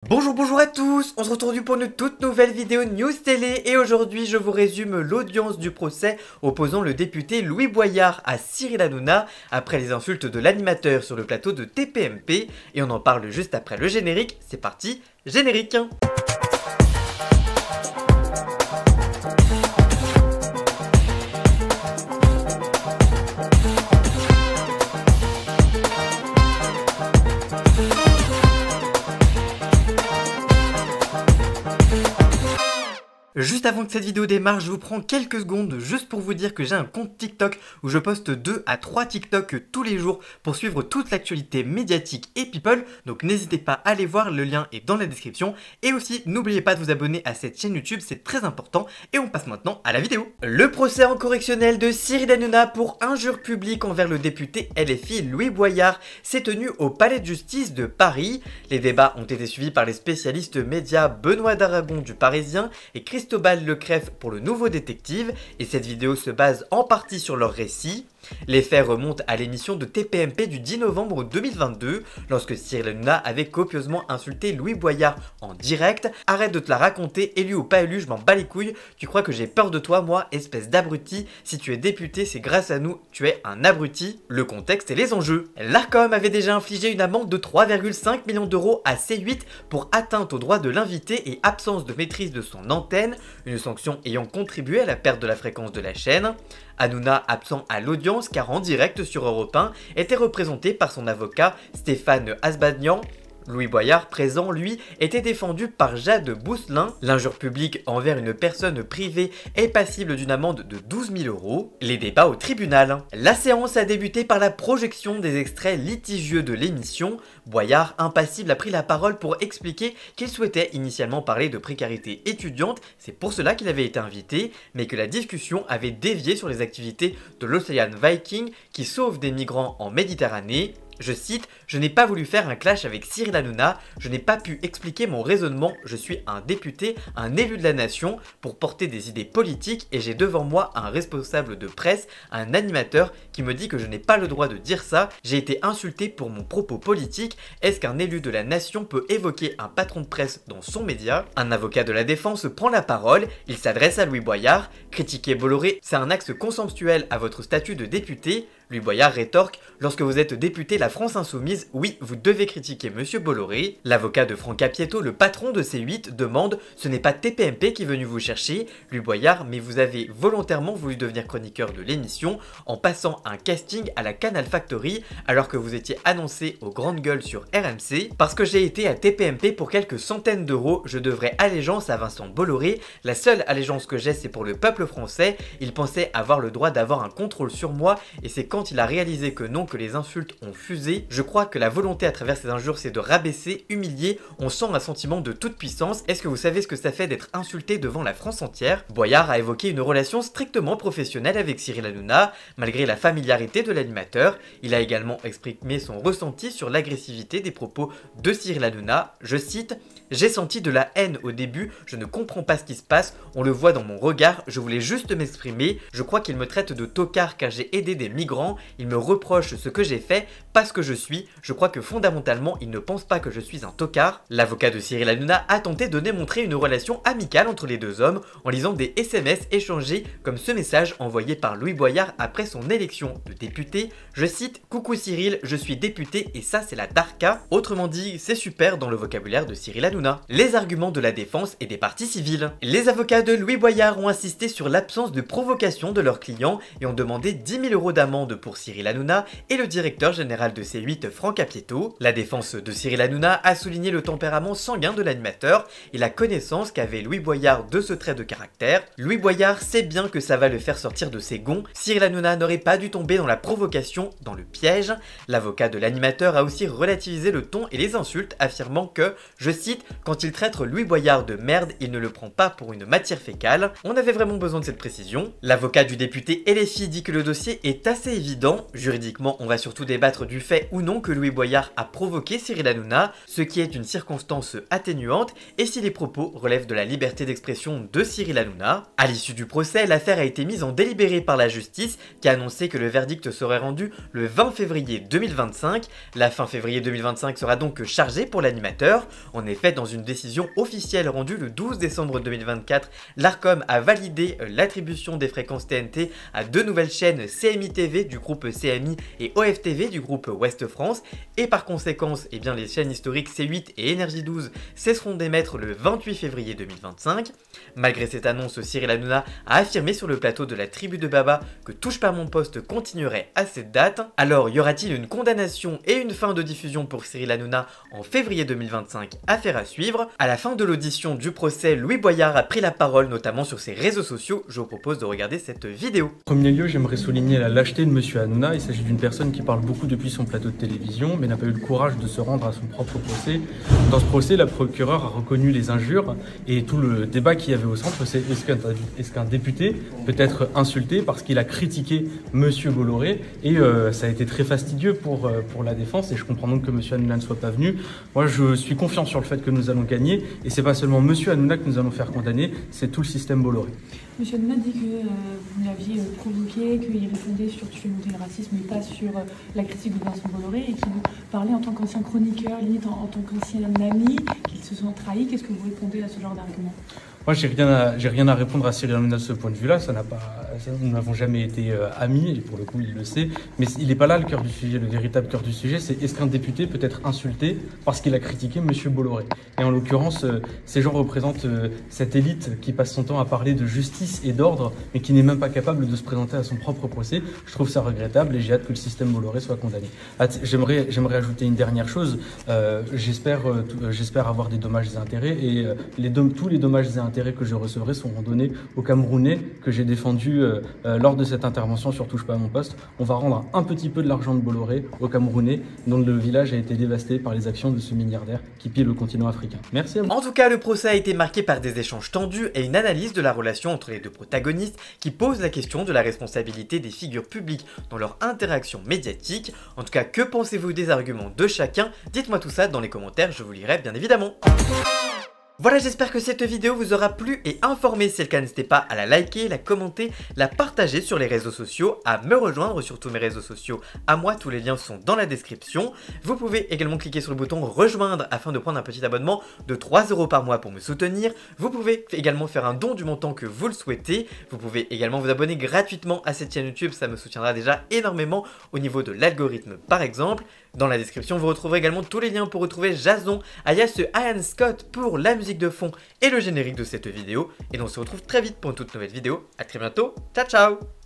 Bonjour à tous, on se retrouve pour une toute nouvelle vidéo News Télé et aujourd'hui je vous résume l'audience du procès opposant le député Louis Boyard à Cyril Hanouna après les insultes de l'animateur sur le plateau de TPMP et on en parle juste après le générique, c'est parti, générique. Juste avant que cette vidéo démarre, je vous prends quelques secondes juste pour vous dire que j'ai un compte TikTok où je poste 2 à 3 TikTok tous les jours pour suivre toute l'actualité médiatique et people. Donc n'hésitez pas à aller voir, le lien est dans la description. Et aussi, n'oubliez pas de vous abonner à cette chaîne YouTube, c'est très important. Et on passe maintenant à la vidéo. Le procès en correctionnel de Cyril Hanouna pour injure publique envers le député LFI Louis Boyard s'est tenu au Palais de Justice de Paris. Les débats ont été suivis par les spécialistes médias Benoît Daragon du Parisien et Cristobal Lecrève pour le Nouveau Détective, et cette vidéo se base en partie sur leur récit. Les faits remontent à l'émission de TPMP du 10 novembre 2022, lorsque Cyril Hanouna avait copieusement insulté Louis Boyard en direct. Arrête de te la raconter, élu ou pas élu, je m'en bats les couilles, tu crois que j'ai peur de toi moi, espèce d'abruti, si tu es député c'est grâce à nous, tu es un abruti. Le contexte et les enjeux. L'Arcom avait déjà infligé une amende de 3,5 millions d'euros à C8 pour atteinte au droit de l'invité et absence de maîtrise de son antenne, une sanction ayant contribué à la perte de la fréquence de la chaîne. Hanouna, absent à l'audience car en direct sur Europe 1, était représenté par son avocat Stéphane Asbagnan. Louis Boyard, présent, lui, était défendu par Jade Bousselin. L'injure publique envers une personne privée est passible d'une amende de 12 000 euros. Les débats au tribunal. La séance a débuté par la projection des extraits litigieux de l'émission. Boyard, impassible, a pris la parole pour expliquer qu'il souhaitait initialement parler de précarité étudiante, c'est pour cela qu'il avait été invité, mais que la discussion avait dévié sur les activités de l'Ocean Viking qui sauve des migrants en Méditerranée. Je cite, « Je n'ai pas voulu faire un clash avec Cyril Hanouna, je n'ai pas pu expliquer mon raisonnement, je suis un député, un élu de la nation pour porter des idées politiques et j'ai devant moi un responsable de presse, un animateur qui me dit que je n'ai pas le droit de dire ça, j'ai été insulté pour mon propos politique, est-ce qu'un élu de la nation peut évoquer un patron de presse dans son média ?» Un avocat de la défense prend la parole, il s'adresse à Louis Boyard, « Critiquer Bolloré, c'est un axe consensuel à votre statut de député ?» Louis Boyard rétorque, lorsque vous êtes député La France Insoumise, oui, vous devez critiquer Monsieur Bolloré. L'avocat de Franck Apieto, le patron de C8, demande, ce n'est pas TPMP qui est venu vous chercher, Louis Boyard, mais vous avez volontairement voulu devenir chroniqueur de l'émission en passant un casting à la Canal Factory alors que vous étiez annoncé aux grandes gueules sur RMC. Parce que j'ai été à TPMP pour quelques centaines d'euros, je devrais allégeance à Vincent Bolloré. La seule allégeance que j'ai, c'est pour le peuple français. Il pensait avoir le droit d'avoir un contrôle sur moi et c'est quand il a réalisé que non, que les insultes ont fusé. Je crois que la volonté à travers ces injures c'est de rabaisser, humilier, on sent un sentiment de toute puissance. Est-ce que vous savez ce que ça fait d'être insulté devant la France entière? Boyard a évoqué une relation strictement professionnelle avec Cyril Hanouna, malgré la familiarité de l'animateur. Il a également exprimé son ressenti sur l'agressivité des propos de Cyril Hanouna. Je cite, « J'ai senti de la haine au début, je ne comprends pas ce qui se passe, on le voit dans mon regard, je voulais juste m'exprimer, je crois qu'il me traite de tocard car j'ai aidé des migrants, il me reproche ce que j'ai fait, pas ce que je suis, je crois que fondamentalement il ne pense pas que je suis un tocard. » L'avocat de Cyril Hanouna a tenté de démontrer une relation amicale entre les deux hommes en lisant des SMS échangés comme ce message envoyé par Louis Boyard après son élection de député. Je cite, « Coucou Cyril, je suis député et ça c'est la Darka. » Autrement dit, c'est super dans le vocabulaire de Cyril Hanouna. Les arguments de la défense et des parties civiles. Les avocats de Louis Boyard ont insisté sur l'absence de provocation de leurs clients et ont demandé 10 000 euros d'amende pour Cyril Hanouna et le directeur général de C8 Franck Apieto. La défense de Cyril Hanouna a souligné le tempérament sanguin de l'animateur et la connaissance qu'avait Louis Boyard de ce trait de caractère. Louis Boyard sait bien que ça va le faire sortir de ses gonds, Cyril Hanouna n'aurait pas dû tomber dans la provocation, dans le piège. L'avocat de l'animateur a aussi relativisé le ton et les insultes, affirmant que, je cite, « Quand il traite Louis Boyard de merde, il ne le prend pas pour une matière fécale. » On avait vraiment besoin de cette précision. L'avocat du député LFI dit que le dossier est assez évident. Juridiquement, on va surtout débattre du fait ou non que Louis Boyard a provoqué Cyril Hanouna, ce qui est une circonstance atténuante, et si les propos relèvent de la liberté d'expression de Cyril Hanouna. À l'issue du procès, l'affaire a été mise en délibéré par la justice, qui a annoncé que le verdict serait rendu le 20 février 2025. La fin février 2025 sera donc chargée pour l'animateur. En effet, dans une décision officielle rendue le 12 décembre 2024, l'Arcom a validé l'attribution des fréquences TNT à deux nouvelles chaînes CMI TV du groupe CMI et OFTV du groupe Ouest France, et par conséquence, eh bien, les chaînes historiques C8 et Énergie 12 cesseront d'émettre le 28 février 2025. Malgré cette annonce, Cyril Hanouna a affirmé sur le plateau de la Tribu de Baba que Touche pas mon poste continuerait à cette date. Alors, y aura-t-il une condamnation et une fin de diffusion pour Cyril Hanouna en février 2025? Affaire à suivre. À la fin de l'audition du procès, Louis Boyard a pris la parole, notamment sur ses réseaux sociaux. Je vous propose de regarder cette vidéo. En premier lieu, j'aimerais souligner la lâcheté de monsieur Hanouna. Il s'agit d'une personne qui parle beaucoup depuis son plateau de télévision, mais n'a pas eu le courage de se rendre à son propre procès. Dans ce procès, la procureure a reconnu les injures et tout le débat qu'il y avait au centre, c'est est-ce qu'un député peut être insulté parce qu'il a critiqué monsieur Bolloré, et ça a été très fastidieux pour la défense, et je comprends donc que monsieur Hanouna ne soit pas venu. Moi, je suis confiant sur le fait que nous allons gagner, et c'est pas seulement monsieur Hanouna que nous allons faire condamner, c'est tout le système Bolloré. Monsieur Hanouna dit que vous l'aviez provoqué, qu'il répondait sur tuer monter le racisme et pas sur la critique de Vincent Bolloré, et qu'il vous parlait en tant qu'ancien chroniqueur, limite en tant qu'ancien ami, qu'ils se sont trahis. Qu'est-ce que vous répondez à ce genre d'argument? Moi, j'ai rien à répondre à Cyril Hanouna de ce point de vue-là. Nous n'avons jamais été amis, et pour le coup, il le sait. Mais il n'est pas là le cœur du sujet. Le véritable cœur du sujet, c'est est-ce qu'un député peut être insulté parce qu'il a critiqué monsieur Bolloré? Et en l'occurrence, ces gens représentent cette élite qui passe son temps à parler de justice et d'ordre, mais qui n'est même pas capable de se présenter à son propre procès. Je trouve ça regrettable, et j'ai hâte que le système Bolloré soit condamné. J'aimerais ajouter une dernière chose. J'espère avoir des dommages et intérêts, et tous les dommages et intérêts que je recevrai seront donnés aux Camerounais que j'ai défendus lors de cette intervention sur Touche pas à mon poste. On va rendre un petit peu de l'argent de Bolloré aux Camerounais dont le village a été dévasté par les actions de ce milliardaire qui pille le continent africain. Merci à vous. En tout cas, le procès a été marqué par des échanges tendus et une analyse de la relation entre les deux protagonistes qui pose la question de la responsabilité des figures publiques dans leur interaction médiatique. En tout cas, que pensez-vous des arguments de chacun? Dites-moi tout ça dans les commentaires, je vous lirai bien évidemment. Voilà, j'espère que cette vidéo vous aura plu et informé. Si c'est le cas, n'hésitez pas à la liker, la commenter, la partager sur les réseaux sociaux, à me rejoindre sur tous mes réseaux sociaux à moi, tous les liens sont dans la description. Vous pouvez également cliquer sur le bouton rejoindre afin de prendre un petit abonnement de 3 € par mois pour me soutenir. Vous pouvez également faire un don du montant que vous le souhaitez. Vous pouvez également vous abonner gratuitement à cette chaîne YouTube, ça me soutiendra déjà énormément au niveau de l'algorithme par exemple. Dans la description, vous retrouverez également tous les liens pour retrouver Jason, alias Ian Scott pour la musique de fond et le générique de cette vidéo. Et on se retrouve très vite pour une toute nouvelle vidéo. A très bientôt, ciao ciao!